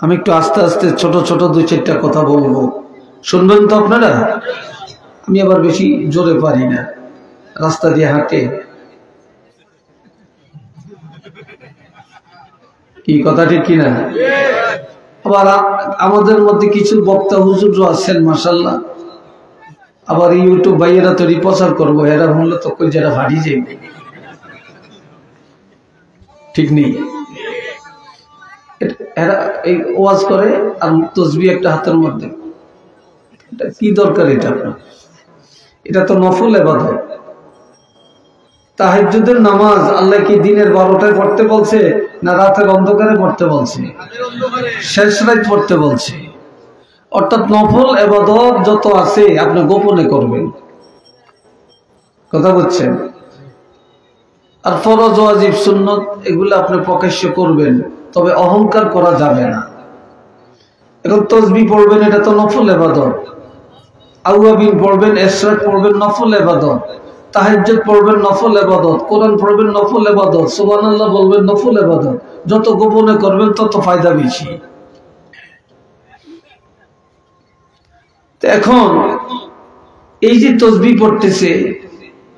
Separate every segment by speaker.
Speaker 1: আমি একটু আস্তে আস্তে ছোট ছোট দুই চারটা কথা বলবো, শুনবেন তো আপনারা? আমি আবার বেশি জোরে পারি না, রাস্তা দিয়ে হাঁটে। কি কথা ঠিক কিনা? আবার আমাদের মধ্যে কিছু বক্তা হুজুরও আছেন মাশাআল্লাহ, আবার ইউটিউব ভাইয়েরা তো প্রচার করবো, এরা বললে তো কই যারা ভাড়ি যাইবে, ঠিক নেই? এরা এই ওয়াজ করে আর তসবিহ একটা হাতের মধ্যে, এটা কি দরকার? এটা তো নফল ইবাদত। তাহাজ্জুদের নামাজ আল্লাহ কি দিনের 12টায় পড়তে বলছে না রাতের অন্ধকারে পড়তে বলছে? শেষ রাত পড়তে বলছে। অর্থাৎ নফল ইবাদত যত আছে আপনি গোপনে করবেন, কথা বলছেন। আর ফরজ ওয়াজিব সুন্নত এগুলো আপনি প্রকাশ্য করবেন, তবে অহংকার করা যাবে না। এখন তসবিহ পড়বেন, এটা তো নফল ইবাদত। আউয়াবিন পড়বেন, ইশরাক পড়বেন, নফল ইবাদত। তাহাজ্জুদ পড়বেন, নফল ইবাদত। কোরআন পড়বেন, নফল ইবাদত। সুবহানাল্লাহ বলবেন, নফল ইবাদত। যত গোপনে করবেন তত ফায়দা বেশি। এখন এই যে তসবিহ পড়তেছে,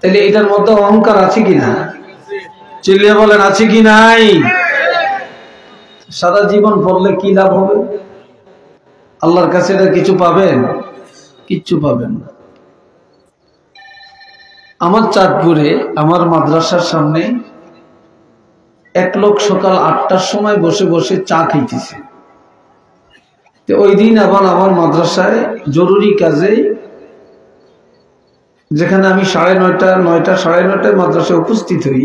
Speaker 1: তাহলে এটার মধ্যে অহংকার আছে কিনা? চিল্লিয়ে বলেন, আছে কি নাই? সারা জীবন পড়লে কি লাভ হবে? আল্লাহর কাছে এটা কিছু পাবেন? কিচ্ছু পাবেন না। আমার চাঁদপুরে আমার মাদ্রাসার সামনে এক লোক সকাল 8টার সময় বসে বসে চা খাইতেছে। ওই দিন আবার আমার মাদ্রাসায় জরুরি কাজে, যেখানে আমি 9:30 সাড়ে 9টায় মাদ্রাসায় উপস্থিত হই,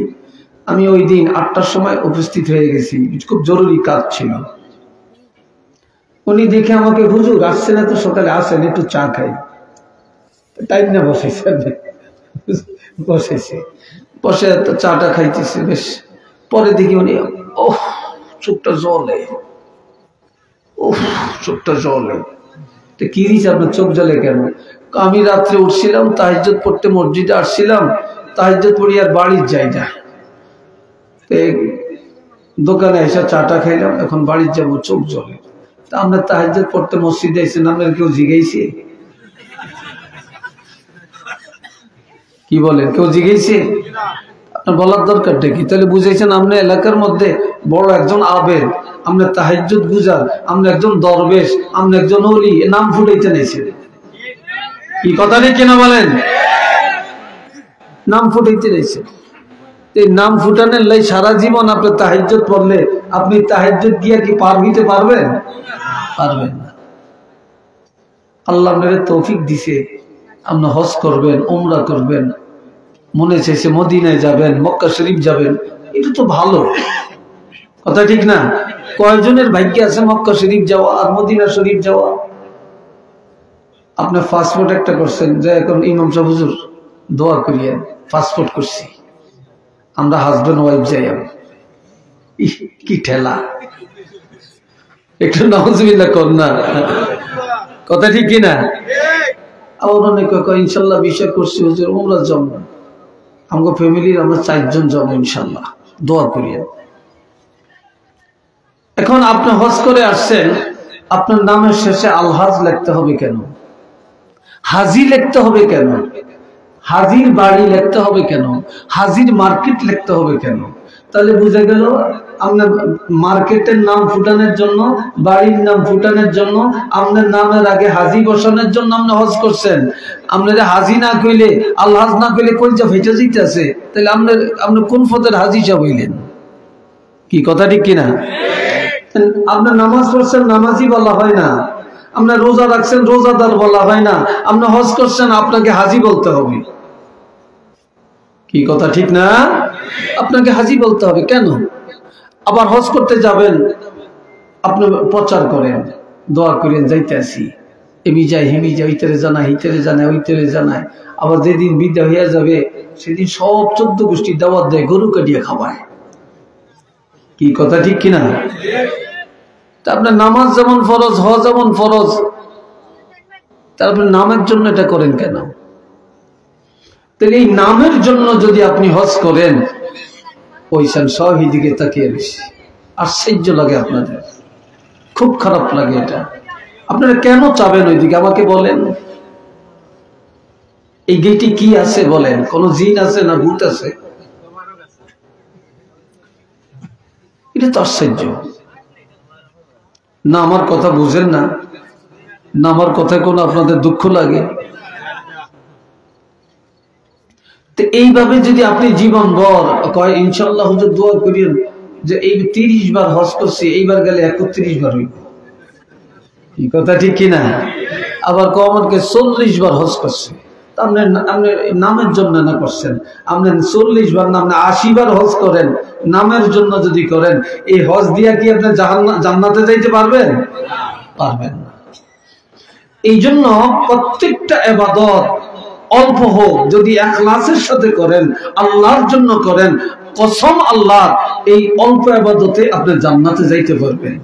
Speaker 1: আমি ওই দিন 8টার সময় উপস্থিত হয়ে গেছি, খুব জরুরি কাজ ছিল। উনি দেখে আমাকে, হুজুর আসছেন এত সকালে, আসেন একটু চা খাই। টাইম না বসেছে, বসে চাটা খাইতেছে। বেশ পরে দেখি উনি চোখটা জ্বলে, চোখটা জ্বলে। তো কি দিয়েছে আপনার চোখ জ্বলে কেন? আমি রাত্রে উঠছিলাম, তাহাজ্জুদ পড়তে মসজিদে আসছিলাম, তাহাজ্জুদ পড়ি আর বাড়ি যাই না, দোকানে এসে চাটা খাইলাম, এখন বাড়ি যাবো, চোখ জ্বলে। তা আপনার তাহাজ্জুদ পড়তে মসজিদে এসেছেন, আপনার কেউ জিজ্ঞাইছে? কি বলেন, কেউ জিজ্ঞাইছে? আপনার বলার দরকারটা কি? তাহলে বুঝাইছেন আপনি এলাকার মধ্যে বড় একজন আবেদ, আপনি তাহাজ্জুদ গুজার, আপনি একজন দরবেশ, আপনি একজন ওলি, নাম ফুটাইতে নিয়েছেন। কি কথা নেই কিনা বলেন? নাম ফুটাইতে নিয়েছেন। এই নাম ফুটানোর লাই সারা জীবন আপনি তাহাজ্জুদ পড়লে আপনি তাহাজ্জুদ গিয়া কি পার হইতে পারবেন? পারবেন না। আল্লাহ আপনাকে তৌফিক দিছে, আপনি হজ করবেন, উমরা করবেন, মনে চাইছে মদিনায় যাবেন, মক্কা শরীফ যাবেন, এটা তো ভালো কথা, ঠিক না? কয়জনের ভাগ্যে আছে মক্কা শরীফ যাওয়া আর মদিনা শরীফ যাওয়া? আপনি পাসপোর্ট একটা করছেন, যে এখন ইমাম সাহেব হুজুর দোয়া করিয়েন, পাসপোর্ট করছি, আমরা হাজবেন্ড ওয়াইফ যাই। কি ঠেলা! একটু নাউজুবিল্লাহ কর না, কথা ঠিক কিনা? আবার অনেক ইনশাল্লাহ বিষয় করছি হুজুর উমরার জন্য, আমাকে ফ্যামিলির আমরা 4 জন যাব, ইনশাল্লাহ দোয়া করিয়েন। এখন আপনি হজ করে আসছেন, আপনার নামের শেষে আলহাজ লিখতে হবে কেন? হাজি লিখতে হবে কেন? হাজির বাড়ি লিখতে হবে কেন? হাজির মার্কেট লিখতে হবে কেন? তাহলে বুঝা গেল আপনার মার্কেটের নাম ফুটানোর জন্য, বাড়ির নাম ফুটানোর জন্য, আপনার নামের আগে হাজি বসানোর জন্য আপনি হজ করছেন। আপনার হাজি না কইলে, আলহাজ না কইলে কইজা ফেটে যাইতেছে, তাহলে আপনি কোন পদের হাজি সাহেব হইলেন? কি কথা ঠিক কিনা? আপনার নামাজ পড়ছেন, নামাজি বলা হয় না। আপনার রোজা রাখছেন, রোজাদার বলা হয় না। আপনি হজ করছেন, আপনাকে হাজি বলতে হবে। কি কথা ঠিক না? আপনাকে হাজি বলতে হবে কেন? আবার হজ করতে যাবেন, আপনি প্রচার করেন, দোয়া করেন, যাইতে আসি, এমি যাই হেমি যাই, ওইতেরে জানায়, হিতেরে জানায়, ওইতেরে জানায়। আবার যেদিন বিদায় হইয়া যাবে সেদিন সব 14 গোষ্ঠী দাওয়াত দেয়, গরু কাটিয়ে খাওয়ায়। কি কথা ঠিক কিনা? তা আপনার নামাজ যেমন ফরজ, হজ যেমন ফরজ, তারপর নামের জন্য এটা করেন কেন? তাহলে এই নামের জন্য যদি আপনি হজ করেন, ওইখান সহিদিকে তাকিয়ে বেশি আশ্চর্য লাগে আপনাদের। খুব খারাপ লাগে এটা। আপনারা কেন চাবেন ওইদিকে আমাকে বলেন? এই গেটে কি আছে বলেন? কোন জিন আছে না ভূত আছে? এটা তো আশ্চর্য না। আমার কথা বুঝেন না? না আমার কথায় কোনো আপনাদের দুঃখ লাগে? তো এইভাবে যদি আপনি জীবন ভর কয় ইনশাআল্লাহ হুজুর দোয়া করিয়েন যে এই 30 বার হজ করছি, এইবার গেলে 31 বার হইব, এই কথা ঠিক কিনা? আবার কমনকে 40 বার হজ করছে, আপনি নামের জন্য না করছেন, আপনি 40 বার না আপনি 80 বার হজ করেন, নামের জন্য যদি করেন, এই হজ দিয়া কি আপনি জান্নাতে যাইতে পারবেন? পারবেন না। এই জন্য প্রত্যেকটা ইবাদত অল্প হোক, যদি ইখলাসের সাথে করেন, আল্লাহর জন্য করেন, কসম আল্লাহ এই অল্প ইবাদতে আপনি জান্নাতে যাইতে পারবেন।